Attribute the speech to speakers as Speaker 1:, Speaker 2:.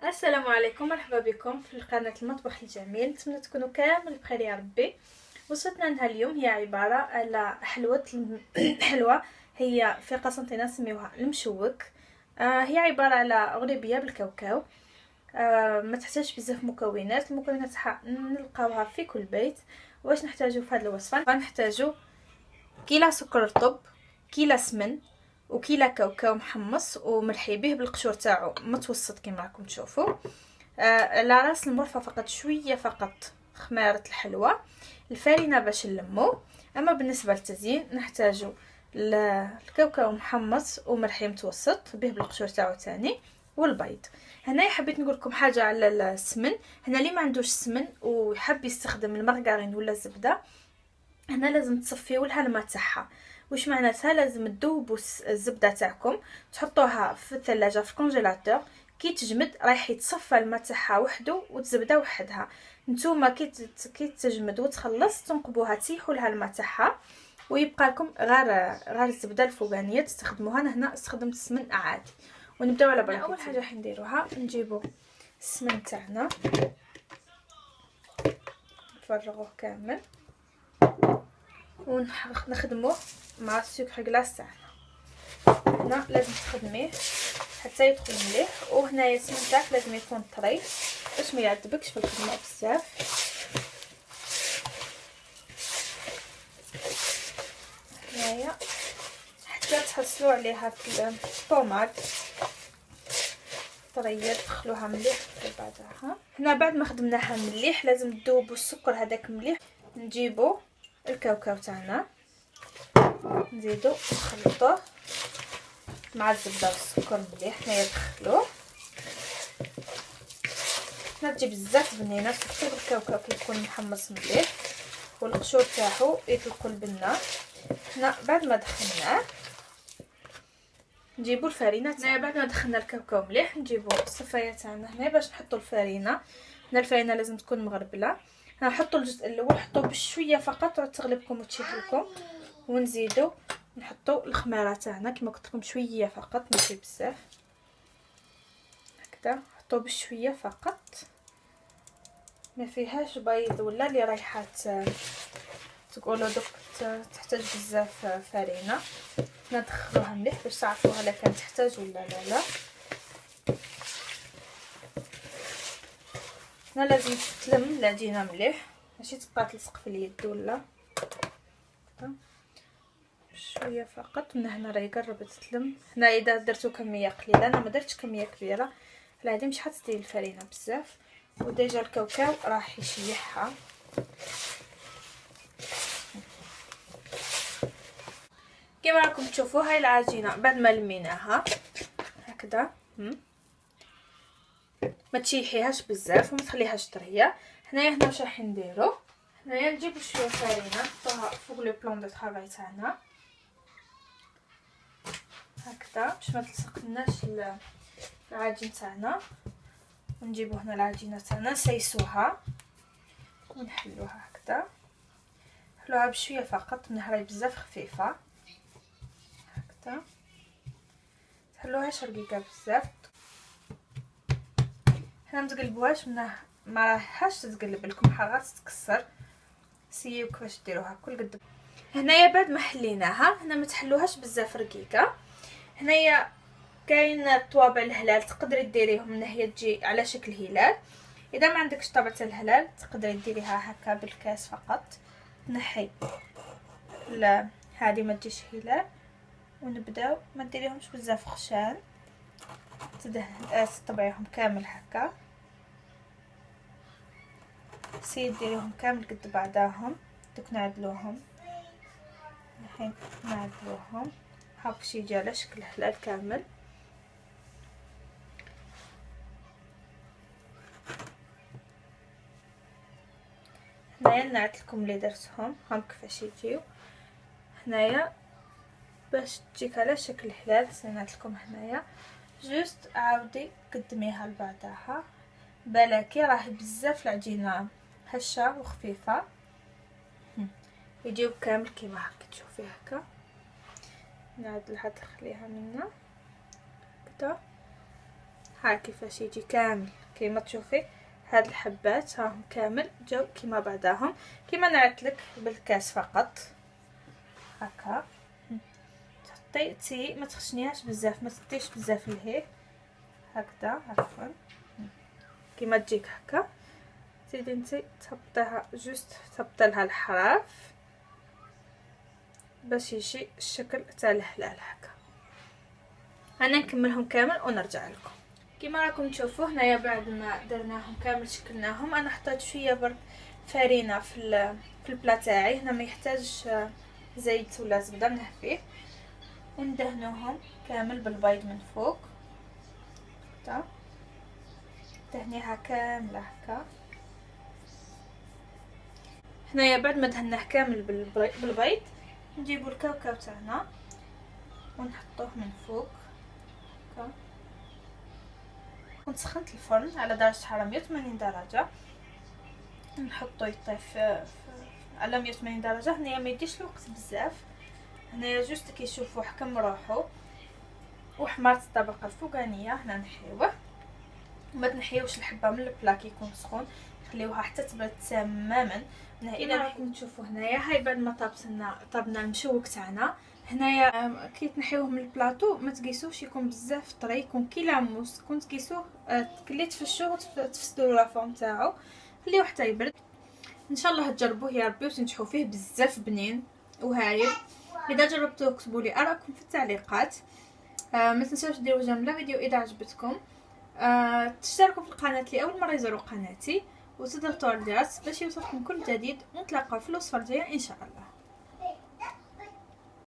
Speaker 1: السلام عليكم، مرحبا بكم في قناة المطبخ الجميل. نتمنى تكونوا كامل بخير يا ربي. وصفتنا لها اليوم هي عبارة على حلوة هي في قسنطينة نسميوها المشوك. هي عبارة على غريبية بالكاوكاو. ما تحتاجش بزاف مكونات. المكونات نلقاوها في كل بيت. واش نحتاجو في هذه الوصفة؟ نحتاجو كيلو سكر رطب، كيلو سمن، وكيلو كاوكاو محمص وملحي به بالقشور تاعو متوسط كما راكم تشوفوا. على راس المرفه فقط شويه فقط خميره الحلوى، الفارينه باش نلمو. اما بالنسبه للتزيين نحتاجو الكاوكاو محمص وملحي متوسط به بالقشور تاعو تاني، والبيض. هنا حبيت نقول لكم حاجه على السمن. هنا اللي ما عندوش سمن ويحب يستخدم المارغرين ولا الزبده، هنا لازم تصفيو لها الماء تاعها. واش معناتها؟ لازم تذوبوا الزبده تاعكم، تحطوها في الثلاجه في الكونجيلاتور. كي تجمد رايح يتصفى الماء تاعها وحده والزبده وحدها. نتوما كي تجمد وتخلص تنقبوها، تسيحوا لها الماء تاعها ويبقى لكم غير الزبده الفوقانيه تستخدموها. انا هنا استخدمت السمن عادي. ونبداو على بركه. اول حاجه راح نديروها نجيبوا السمن تاعنا نفرغوه كامل ونخدموه مع السكر كلاص تاعنا. هنا لازم تخدميه حتى يدخل مليح. وهنايا السمن تاعك لازم يكون طري باش ما يعذبكش في الخدمه بزاف. هنايا حتى تحصلوا عليها في الطوماط طريه تدخلوها مليح بعدها. هنا بعد ما خدمناها مليح لازم تذوبوا السكر هذاك مليح. نجيبوا الكاوكاو تاعنا نزيدو نخلطوه مع الزبده والسكر مليح. هنايا دخلوه. هنا تجي بزاف بنينه سورتو الكاوكاو كيكون محمص مليح والقشور تاعو يطلقوا البنه. هنا بعد ما دخلناه نجيبوا الفرينه. هنا بعد ما دخلنا الكاوكاو مليح نجيبوا الصفايه تاعنا هنا باش نحطوا الفرينه. هنا الفرينه لازم تكون مغربله. هنا نحطوا الجزء الاول حطوه بشويه فقط تغلبكم وتشيح لكم. ونزيدوا نحطوا الخميره تاعنا كما قلت لكم شويه فقط ماشي بزاف. هكذا حطوا بشويه فقط، ما فيهاش بيض ولا اللي رايحه تقولوا دوك تحتاج بزاف فرينه. ندخلوها مليح باش تعرفوها الا كانت تحتاج ولا لا. هنا لازم تلم العجينه مليح ماشي تبقى تلصق في اليد ولا شويه فقط. من هنا راهي قربت تلم. هنا اذا درتو كميه قليله، انا ما درتش كميه كبيره هذه مش حتدير الفرينه بزاف. وديجا الكاوكاو راح يشيحها. كما راكم تشوفوا هاي العجينه بعد ما لميناها هكذا ما تشيحيهاش بزاف وما تخليهاش طريه. هنا واش راح نديرو؟ هنايا نجيبو شويه فرينه نحطوها فوق لو بلون دو طرافاي تاعنا هكذا باش ما تلصقناش العجين تاعنا. ونجيبو هنا العجينه تاعنا نسيسوها ونحلوها هكذا. نحلوها بشويه فقط من راهي بزاف خفيفه هكذا. تحلوهاش رقيقه بزاف. هنا متقلبوهاش ما راحش تتقلب لكم حاغات تتكسر. سيو كيفاش ديروها كل قد. هنايا بعد ما حليناها هنا ما تحلوهاش بزاف رقيقه. هنايا كاين طوابع الهلال تقدري ديريهم من هي تجي على شكل هلال. اذا ما عندكش طابعه الهلال تقدري ديريها هكا بالكاس فقط. نحي لا هذه ما تجيش هلال. ونبداو ما ديريهمش بزاف خشان تطبعيهم كامل هكا. سيد ديريهم كامل قد بعضاهم دوك نعدلوهم. الحين نعدلوهم هاك شي يجي على شكل هلال كامل. هنايا نعدلكم اللي درتهم هم كيفاش يجيو. هنايا باش تجيك على شكل هلال سنعدلكم. هنايا جوست عاودي قدميها لبعضها بلاكي راهي بزاف العجينه هشه وخفيفه يجيو كامل كيما هكا تشوفي هكا. نعدلها تخليها منا كدا ها كيفاش يجي كامل كيما تشوفي. هاد الحبات راهم كامل جاو كيما بعضاهم كيما نعتلك بالكاس فقط هكا. تحطي ما تخشنيهاش بزاف، ما تديش بزاف لهيه هكذا عفوا كيما تجيك هكا. تزيدي نتي تهبطيها جوست تهبطي لها الحراف باش يجي الشكل تاع الهلال هكا. انا نكملهم كامل ونرجع لكم. كيما راكم تشوفوا هنايا بعد ما درناهم كامل شكلناهم، انا حطيت شويه برك فرينه في البلا تاعي. هنا ما يحتاجش زيت ولا زبده نحفيه، وندهنوهم كامل بالبيض من فوق هكا. دهنيها كامله هكا. هنايا بعد ما دهناه كامل بالبيض نجيبو الكاوكاو تاعنا ونحطوه من فوق هكا. كنت سخنت الفرن على درجه حراره 180 درجه، نحطو يطيب على 180 درجه. هنايا ما يديش الوقت بزاف، هنايا جوست كيشوفوا حكم روحو وحمرت الطبقه الفوقانيه. هنا نحيوه، ما تنحيوش الحبه من البلا كي يكون سخون، خليوها حتى تبرد تماما. هنا راكم تشوفوا هنايا هاي بعد ما طابنا المشوك تاعنا. هنايا كي تنحيوه من البلاطو ما تقيسوش يكون بزاف طري، يكون كي لاموس. كون تقيسوه كلي تفشوه تفسدوا لافورم تاعو، خليوه حتى يبرد. ان شاء الله تجربوه يا ربي وتنجحوا فيه، بزاف بنين وهايل. اذا جربتوه اكتبوا لي ارائكم في التعليقات. ما تنساوش ديروا جيم للفيديو اذا عجبتكم. تشتركوا في القناه لاول مره يزوروا قناتي، وتضغطوا على الجرس باش يوصلكم كل جديد. ونتلاقاو في الوصفه الجايه ان شاء الله.